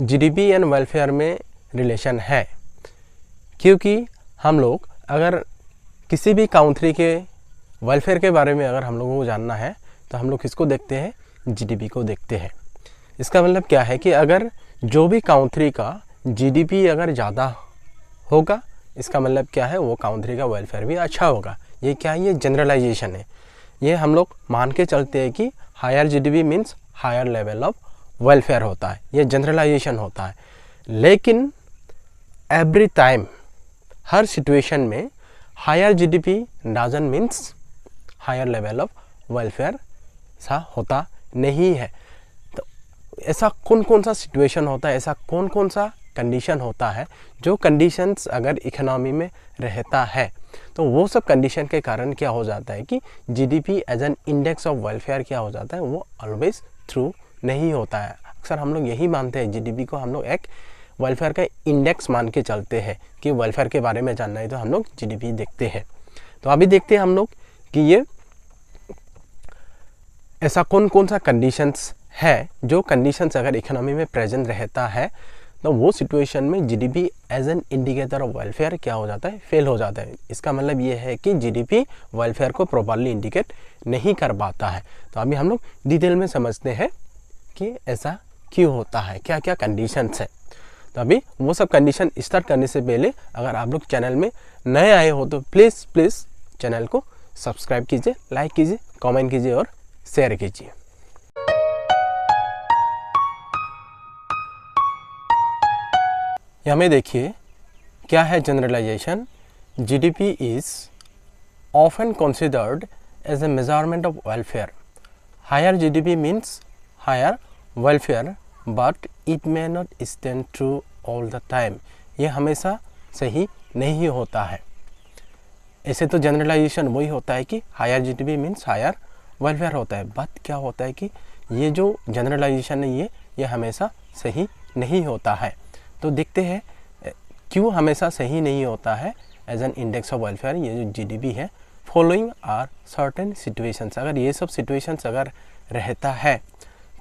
GDP and welfare में relation है, क्योंकि हम लोग अगर किसी भी कंट्री के वेलफेयर के बारे में अगर हम लोगों को जानना है तो हम लोग किसको देखते हैं, जीडीपी को देखते हैं। इसका मतलब क्या है कि अगर जो भी कंट्री का जीडीपी अगर ज़्यादा होगा, इसका मतलब क्या है, वो कंट्री का वेलफेयर भी अच्छा होगा। ये क्या है, ये जनरलाइजेशन है। ये हम लोग मान के चलते हैं कि higher GDP means higher level of welfare होता है, ये जनरलाइजेशन होता है। लेकिन एवरी टाइम, हर सिचुएशन में higher GDP doesn't means higher level of welfare सा होता नहीं है। तो ऐसा कौन कौन सा सिचुएशन होता है, ऐसा कौन कौन सा कंडीशन होता है, जो कंडीशंस अगर इकोनॉमी में रहता है तो वो सब कंडीशन के कारण क्या हो जाता है कि GDP as an index of welfare क्या हो जाता है, वो ऑलवेज ट्रू नहीं होता है। अक्सर हम लोग यही मानते हैं, जीडीपी को हम लोग एक वेलफेयर का इंडेक्स मान के चलते हैं कि वेलफेयर के बारे में जानना है तो हम लोग जीडीपी देखते हैं। तो अभी देखते हैं हम लोग कि ये ऐसा कौन कौन सा कंडीशंस है, जो कंडीशंस अगर इकोनॉमी में प्रेजेंट रहता है तो वो सिचुएशन में GDP as an indicator of welfare क्या हो जाता है, फेल हो जाता है। इसका मतलब ये है कि जीडीपी वेलफेयर को प्रॉपर्ली इंडिकेट नहीं कर पाता है। तो अभी हम लोग डिटेल में समझते हैं कि ऐसा क्यों होता है, क्या क्या कंडीशंस है। तो अभी वो सब कंडीशन स्टार्ट करने से पहले अगर आप लोग चैनल में नए आए हो तो प्लीज़ चैनल को सब्सक्राइब कीजिए, लाइक कीजिए, कमेंट कीजिए और शेयर कीजिए। यहाँ में देखिए क्या है generalisation. GDP is often considered as a measurement of welfare. Higher GDP means higher welfare, but it may not stand true all the time. ये हमेशा सही नहीं होता है। ऐसे तो जनरलाइजेशन वही होता है कि higher GDP means higher welfare होता है, बट क्या होता है कि ये जो जनरलाइजेशन है ये हमेशा सही नहीं होता है। तो देखते हैं क्यों हमेशा सही नहीं होता है as an index of welfare, ये जो जीडीपी है। फॉलोइंग आर सर्टेन सिचुएशंस, अगर ये सब सिचुएशंस अगर रहता है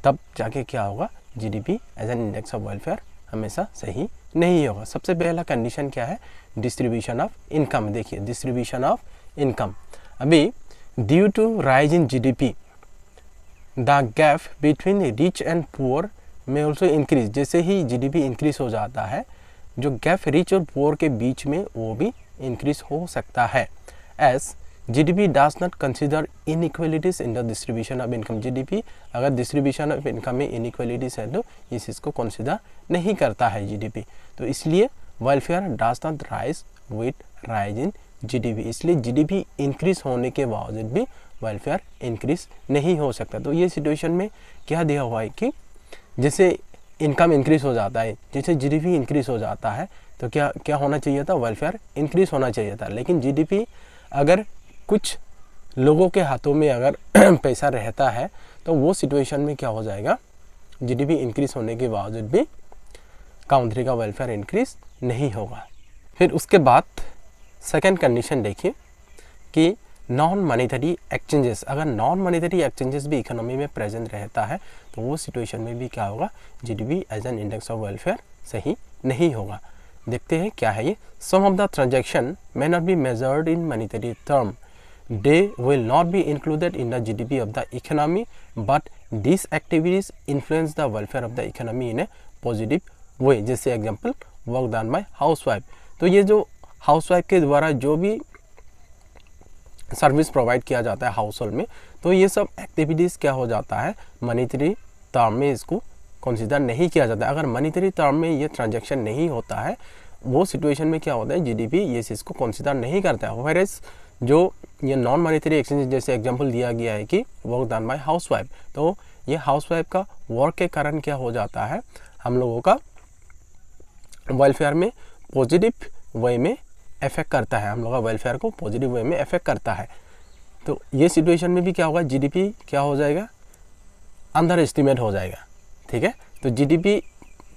तब जाके क्या होगा, GDP as an index of welfare हमेशा सही नहीं होगा। सबसे पहला कंडीशन क्या है, डिस्ट्रीब्यूशन ऑफ इनकम। देखिए डिस्ट्रीब्यूशन ऑफ इनकम, अभी due to rise in GDP the gap between rich and poor में ऑल्सो इंक्रीज। जैसे ही जीडीपी इंक्रीज हो जाता है, जो गैप रिच और पुअर के बीच में वो भी इंक्रीज हो सकता है। S GDP does not consider inequalities in the distribution of income. GDP अगर डिस्ट्रीब्यूशन ऑफ इनकम में इनइक्वलिटीज है तो इस चीज़ को कंसिडर नहीं करता है जीडीपी। तो इसलिए welfare does not rise with rise in GDP. इसलिए जीडीपी इंक्रीज होने के बावजूद भी वेलफेयर इंक्रीज नहीं हो सकता। तो ये सिचुएशन में क्या दिया हुआ है कि जैसे इनकम इंक्रीज हो जाता है, जैसे जीडीपी इंक्रीज हो जाता है, तो क्या क्या होना चाहिए था, वेलफेयर इंक्रीज होना चाहिए था। लेकिन जीडीपी अगर कुछ लोगों के हाथों में अगर पैसा रहता है तो वो सिचुएशन में क्या हो जाएगा, जीडीपी इंक्रीज होने के बावजूद भी कंट्री का वेलफेयर इंक्रीज नहीं होगा। फिर उसके बाद सेकेंड कंडीशन देखिए कि नॉन मॉनेटरी एक्सचेंजेस। अगर नॉन मॉनेटरी एक्सचेंजेस भी इकोनॉमी में प्रेजेंट रहता है तो वो सिचुएशन में भी क्या होगा, GDP as an index of welfare सही नहीं होगा। देखते हैं क्या है ये। Sum of the transaction may not be measured in monetary term, they will not be included in the GDP of the economy, but this activities influence the welfare of the economy in A positive way. जैसे example work done by housewife. तो ये जो housewife के द्वारा जो भी service provide किया जाता है हाउस होल्ड में, तो ये सब एक्टिविटीज़ क्या हो जाता है, मॉनेटरी टर्म में इसको कंसीडर नहीं किया जाता है। अगर मॉनेटरी टर्म में ये ट्रांजैक्शन नहीं होता है, वो सिचुएशन में क्या होता है, जीडीपी ये चीज़ को कंसीडर नहीं करता है। वेयरएज जो ये नॉन मॉनेटरी एक्सचेंज, जैसे एग्जांपल दिया गया है कि वर्क डन बाय हाउसवाइफ, तो ये हाउसवाइफ का वर्क के कारण क्या हो जाता है, हम लोगों का वेलफेयर में पॉजिटिव वे में इफेक्ट करता है, हम लोग का वेलफेयर को पॉजिटिव वे में इफेक्ट करता है। तो ये सिचुएशन में भी क्या होगा, जीडीपी क्या हो जाएगा, अंडर एस्टिमेट हो जाएगा। ठीक है, तो जीडीपी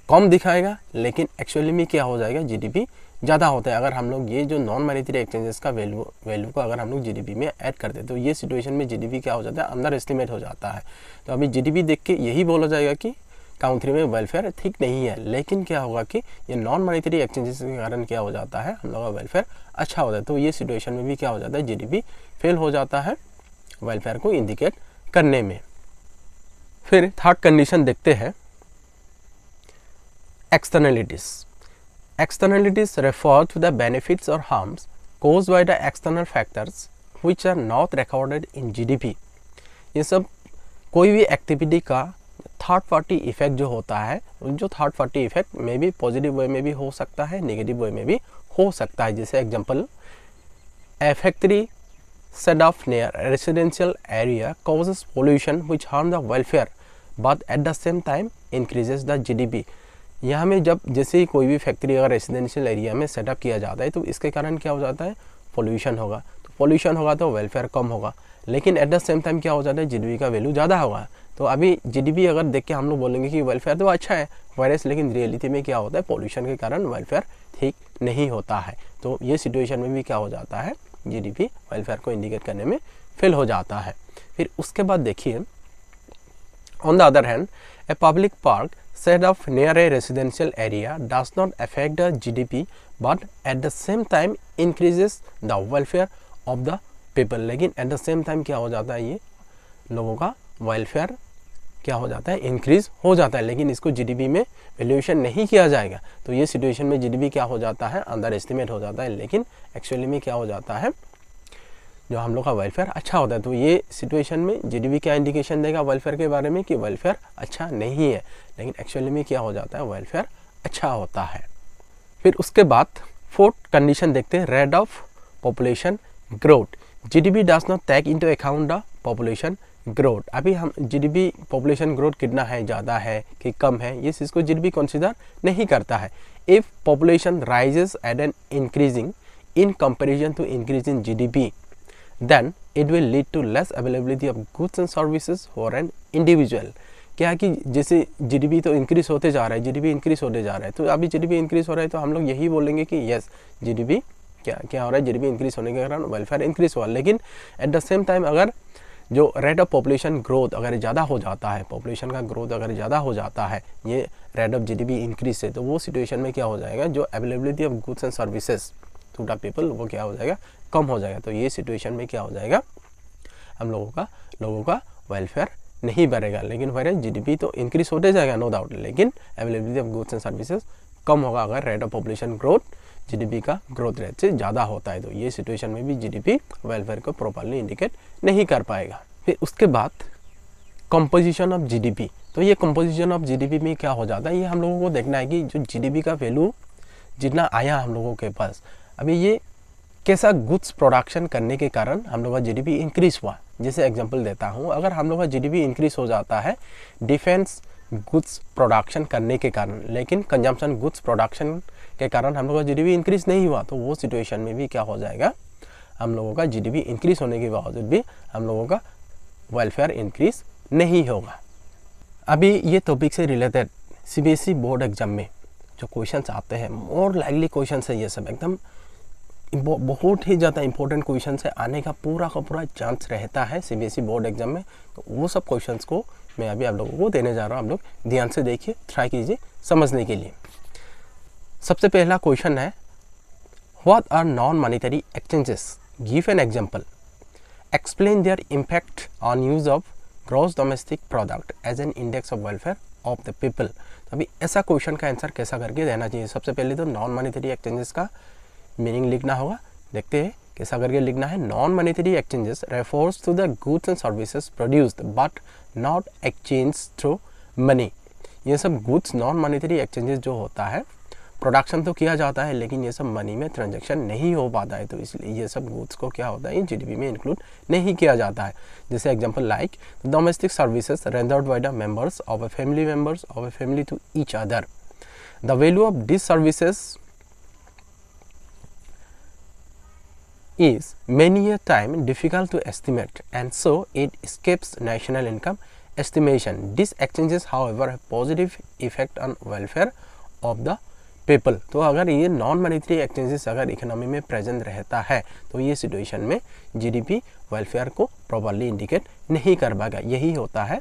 कम दिखाएगा लेकिन एक्चुअली में क्या हो जाएगा, जीडीपी ज़्यादा होता है। अगर हम लोग ये जो नॉन मॉनेटरी एक्सचेंजेस का वैल्यू को अगर हम लोग जीडीपी में ऐड करते हैं तो ये सिचुएशन में जीडीपी क्या हो जाता है, अंडर एस्टिमेट हो जाता है। तो अभी जीडीपी देख के यही बोला जाएगा कि काउंट 3 में वेलफेयर ठीक नहीं है, लेकिन क्या होगा कि ये नॉन मॉनेटरी एक्सचेंजेस के कारण क्या हो जाता है, हम लोग का वेलफेयर अच्छा होता है। तो ये सिचुएशन में भी क्या हो जाता है, जीडीपी फेल हो जाता है वेलफेयर को इंडिकेट करने में। फिर थर्ड कंडीशन देखते हैं, externalities. Externalities refer to the benefits और harms caused by the external factors which are not recorded in GDP। ये सब कोई भी एक्टिविटी का थर्ड पार्टी इफेक्ट जो होता है, जो थर्ड पार्टी इफेक्ट में भी पॉजिटिव वे में भी हो सकता है, नेगेटिव वे में भी हो सकता है। जैसे example, a factory set off near a residential area causes pollution which harm the welfare but at the same time increases the GDP। यहाँ में जब जैसे कोई भी फैक्ट्री अगर रेजिडेंशियल एरिया में सेटअप किया जाता है तो इसके कारण क्या हो जाता है, पोल्यूशन होगा। तो पोल्यूशन होगा तो वेलफेयर कम होगा, लेकिन एट द सेम टाइम क्या हो जाता है, जीडीपी का वैल्यू ज़्यादा होगा। तो अभी जीडीपी अगर देख के हम लोग बोलेंगे कि वेलफेयर तो अच्छा है वायरस, लेकिन रियलिटी में क्या होता है, पोल्यूशन के कारण वेलफेयर ठीक नहीं होता है। तो ये सिचुएशन में भी क्या हो जाता है, जीडीपी वेलफेयर को इंडिकेट करने में फेल हो जाता है। फिर उसके बाद देखिए, on the other hand a public park set up near a residential area does not affect the GDP but at the same time increases the welfare of the people। लेकिन at the same time क्या हो जाता है, ये लोगों का welfare क्या हो जाता है, इंक्रीज हो जाता है, लेकिन इसको जीडीपी में वैल्यूएशन नहीं किया जाएगा। तो ये सिचुएशन में जीडीपी क्या हो जाता है, अंडर एस्टिमेट हो जाता है, लेकिन एक्चुअली में क्या हो जाता है, जो हम लोग का वेलफेयर अच्छा होता है। तो ये सिचुएशन में जीडीपी क्या इंडिकेशन देगा वेलफेयर के बारे में कि वेलफेयर अच्छा नहीं है, लेकिन एक्चुअली में क्या हो जाता है, वेलफेयर अच्छा होता है। फिर उसके बाद फोर्थ कंडीशन देखते हैं, rate of population growth. GDP does not take into account the population growth. अभी हम जीडीपी पॉपुलेशन ग्रोथ कितना है, ज़्यादा है कि कम है, ये चीज़ को जीडीपी कंसीडर नहीं करता है। If population rises at an increasing in comparison to increase in GDP then it will lead to less availability of goods and services for an individual। क्या है कि जैसे जीडीपी तो इंक्रीज होते जा रहा है, जीडीपी इंक्रीज होते जा रहा है, तो अभी जीडीपी इंक्रीज हो रहा है तो हम लोग यही बोलेंगे कि यस जीडीपी क्या हो रहा है, जीडीपी इंक्रीज होने के कारण वेलफेयर इंक्रीज हुआ। लेकिन एट द सेम टाइम अगर जो रेट ऑफ पॉपुलेशन ग्रोथ अगर ज़्यादा हो जाता है, पॉपुलेशन का ग्रोथ अगर ज़्यादा हो जाता है, ये रेट ऑफ जीडीपी इंक्रीज से, तो वो सिचुएशन में क्या हो जाएगा, जो availability of goods and services to the people वो क्या हो जाएगा, कम हो जाएगा। तो ये सिचुएशन में क्या हो जाएगा, हम लोगों का वेलफेयर नहीं बढ़ेगा, लेकिन फिर जीडीपी तो इंक्रीज होते जाएगा नो डाउट, लेकिन availability of goods and services कम होगा अगर rate of population growth GDP का ग्रोथ रेट से ज़्यादा होता है। तो ये सिचुएशन में भी जीडीपी वेलफेयर को प्रॉपर्ली इंडिकेट नहीं कर पाएगा। फिर उसके बाद कंपोजिशन ऑफ जीडीपी। तो ये कंपोजिशन ऑफ जीडीपी में क्या हो जाता है, ये हम लोगों को देखना है कि जो जीडीपी का वैल्यू जितना आया हम लोगों के पास, अभी ये कैसा गुड्स प्रोडक्शन करने के कारण हम लोग का जीडीपी इंक्रीज हुआ। जैसे एग्जांपल देता हूँ, अगर हम लोग का जीडीपी इंक्रीज हो जाता है डिफेंस गुड्स प्रोडक्शन करने के कारण, लेकिन कंजम्पशन गुड्स प्रोडक्शन के कारण हम लोग का जीडीपी इंक्रीज नहीं हुआ, तो वो सिचुएशन में भी क्या हो जाएगा, हम लोगों का जीडीपी इंक्रीज होने के बावजूद भी हम लोगों का वेलफेयर इंक्रीज नहीं होगा। अभी ये टॉपिक से रिलेटेड सीबीएसई बोर्ड एग्जाम में जो क्वेश्चंस आते हैं, मोर लाइकली क्वेश्चंस है, ये सब एकदम बहुत ही ज़्यादा इंपॉर्टेंट क्वेश्चन से आने का पूरा चांस रहता है सीबीएसई बोर्ड एग्जाम में। तो वो सब क्वेश्चंस को मैं अभी आप लोगों को देने जा रहा हूँ, आप लोग ध्यान से देखिए, ट्राई कीजिए समझने के लिए। सबसे पहला क्वेश्चन है, what are non monetary exchanges, give an example, explain their impact on use of gross domestic product as an index of welfare of the people. अभी ऐसा क्वेश्चन का आंसर कैसा करके देना चाहिए। सबसे पहले तो नॉन मॉनेटरी एक्सचेंजेस का मीनिंग लिखना होगा, देखते हैं कैसा करके लिखना है। Non monetary exchanges refers to the goods and services produced but not exchange through money. ये सब गुड्स नॉन मॉनेटरी एक्सचेंजेस जो होता है, प्रोडक्शन तो किया जाता है लेकिन ये सब मनी में ट्रांजैक्शन नहीं हो पाता है, तो इसलिए ये सब गुड्स को क्या होता है, जीडीपी में इंक्लूड नहीं किया जाता है। जैसे example like domestic services rendered by the members of a family to each other, the value of this services is many a time difficult to estimate and so it escapes national income estimation. These exchanges however have positive effect on welfare of the people। तो अगर ये non monetary exchanges अगर economy में present रहता है तो ये situation में जीडीपी वेलफेयर को प्रॉपर्ली इंडिकेट नहीं कर पाएगा। यही होता है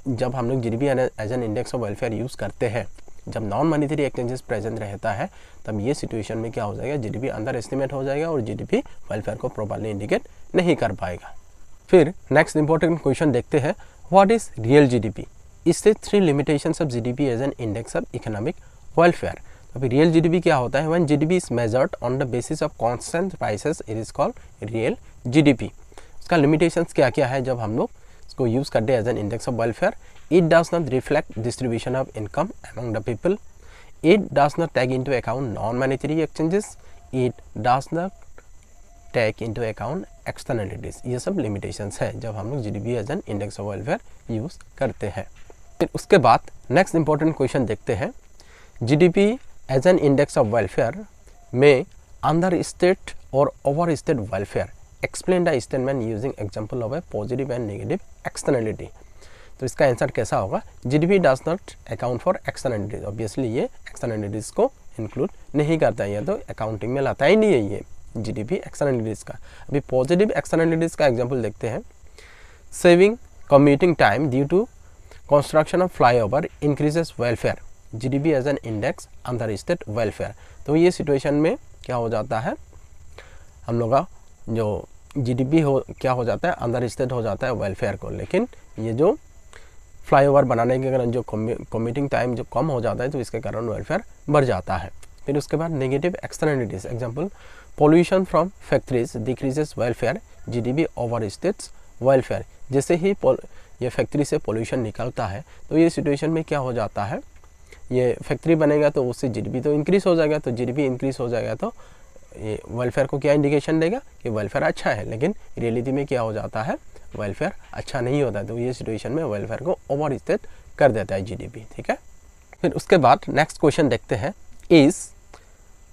जब हम लोग GDP as an index of welfare use करते हैं, जब नॉन मॉनेटरी एक्सचेंजेस प्रेजेंट रहता है, तब ये सिचुएशन में क्या हो जाएगा, जीडीपी अंडर एस्टिमेट हो जाएगा और जीडीपी वेलफेयर को प्रॉपर्ली इंडिकेट नहीं कर पाएगा। फिर नेक्स्ट इंपॉर्टेंट क्वेश्चन देखते हैं, व्हाट इज रियल जीडीपी। इससे 3 limitations of GDP as an index of economic welfare. अभी रियल जीडीपी क्या होता है, when GDP is measured on the basis of constant prices it is called real GDP. उसका limitations क्या क्या है जब हम लोग इसको यूज़ करते हैं as an index of welfare. It does not reflect distribution of income among the people, it does not take into account non monetary exchanges, it does not take into account externalities. ये सब limitations है जब हम लोग GDP as an index of welfare use करते हैं। फिर उसके बाद नेक्स्ट इंपॉर्टेंट क्वेश्चन देखते हैं, GDP as an index of welfare में अंडर स्टेट और over state welfare, explain the statement using example of a positive and negative externality. तो इसका आंसर कैसा होगा, GDP does not account for externalities. Obviously ये externalities को include नहीं करता है, ये तो अकाउंटिंग में लाता ही नहीं है ये जीडीपी एक्सटर्नलिटीज का। अभी पॉजिटिव एक्सटर्नलिटीज का एग्जांपल देखते हैं, saving commuting time due to construction of flyover increases welfare, GDP as an index under state welfare. तो ये सिचुएशन में क्या हो जाता है, हम लोग का जो जीडीपी हो क्या हो जाता है, अंडर स्टेट हो जाता है वेलफेयर को। लेकिन ये जो फ्लाईओवर बनाने के कारण जो कम्यूटिंग टाइम जो कम हो जाता है, तो इसके कारण वेलफेयर बढ़ जाता है। फिर उसके बाद negative externalities, example pollution from factories decreases welfare, GDP over states welfare. जैसे ही ये फैक्ट्री से पोल्यूशन निकलता है, तो ये सिचुएशन में क्या हो जाता है, ये फैक्ट्री बनेगा तो उससे जीडीपी तो इंक्रीज हो जाएगा, तो जीडीपी इंक्रीज हो जाएगा तो ये वेलफेयर को क्या इंडिकेशन देगा कि वेलफेयर अच्छा है। लेकिन रियलिटी में क्या हो जाता है, वेलफेयर अच्छा नहीं होता है, तो ये सिचुएशन में वेलफेयर को ओवर स्टेट कर देता है जीडीपी। ठीक है, फिर उसके बाद नेक्स्ट क्वेश्चन देखते हैं, is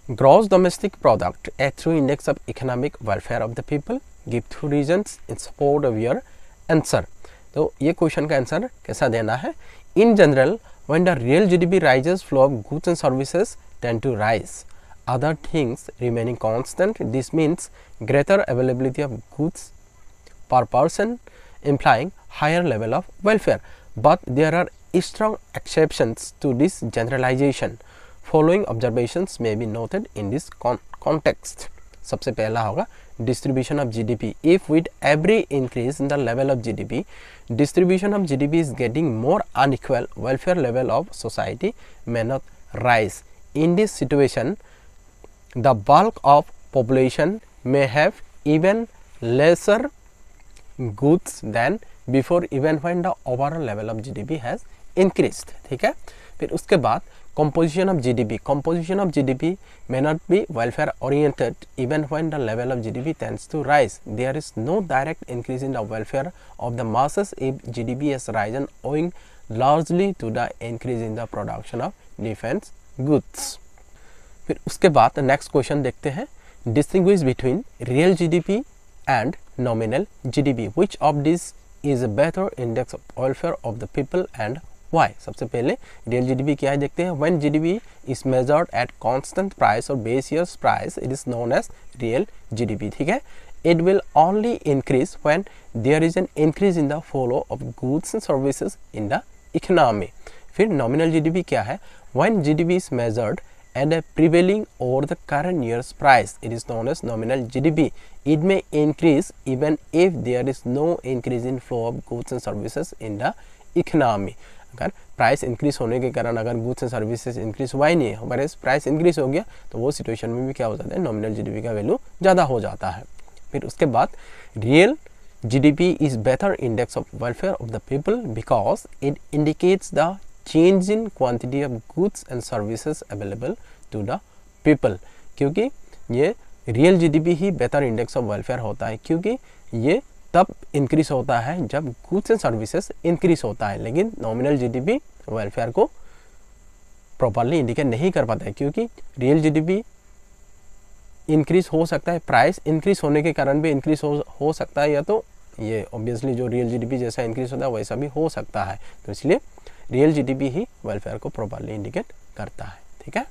gross domestic product A true index of economic welfare of the people, give 2 reasons in support of your answer. तो ये क्वेश्चन का आंसर कैसा देना है, in general when the real GDP rises, flow of goods and services tend to rise, other things remaining constant. This means greater availability of goods per person, implying higher level of welfare. But there are strong exceptions to this generalization. Following observations may be noted in this context. सबसे पहला होगा distribution of GDP. If with every increase in the level of GDP, distribution of GDP is getting more unequal, welfare level of society may not rise. In this situation, the bulk of population may have even lesser goods than before, even when the overall level of GDP has increased. ठीक है, फिर उसके बाद composition of GDP. Composition of GDP may not be welfare oriented even when the level of GDP tends to rise. There is no direct increase in the welfare of the masses if GDP has risen, owing largely to the increase in the production of defense goods. फिर उसके बाद next question देखते हैं, distinguish between real GDP and nominal GDP, which of this is a better index of welfare of the people and why. सबसे पहले real GDP क्या है देखते हैं, when GDP is measured at constant price और base years price, it is known as real GDP. ठीक है, it will only increase when there is an increase in the flow of goods and services in the economy. फिर nominal GDP क्या है, when GDP is measured at a prevailing or the current year's price, it is known as nominal GDP. It may increase even if there is no increase in flow of goods and services in the economy. अगर price increase होने के कारण अगर goods and services increase हुआ ही नहीं है, हमारे price increase हो गया, तो वो सिचुएशन में भी क्या हो जाता है, नॉमिनल जीडीपी का वैल्यू ज़्यादा हो जाता है। फिर उसके बाद real GDP is better index of welfare of the people because it indicates the change in quantity of goods and services available to the people. क्योंकि ये रियल जीडीपी ही बेटर इंडेक्स ऑफ वेलफेयर होता है, क्योंकि ये तब increase होता है जब गुड्स एंड सर्विसेज इंक्रीज होता है, लेकिन नॉमिनल जीडीपी वेलफेयर को प्रॉपरली इंडिकेट नहीं कर पाता है, क्योंकि रियल जीडीपी इंक्रीज हो सकता है, प्राइस इंक्रीज होने के कारण भी इंक्रीज हो सकता है, या तो ये ऑब्वियसली जो रियल जीडीपी जैसा इंक्रीज होता है वैसा भी हो सकता है। तो इसलिए रियल जीडीपी ही वेलफेयर को प्रॉपरली इंडिकेट करता है। ठीक है।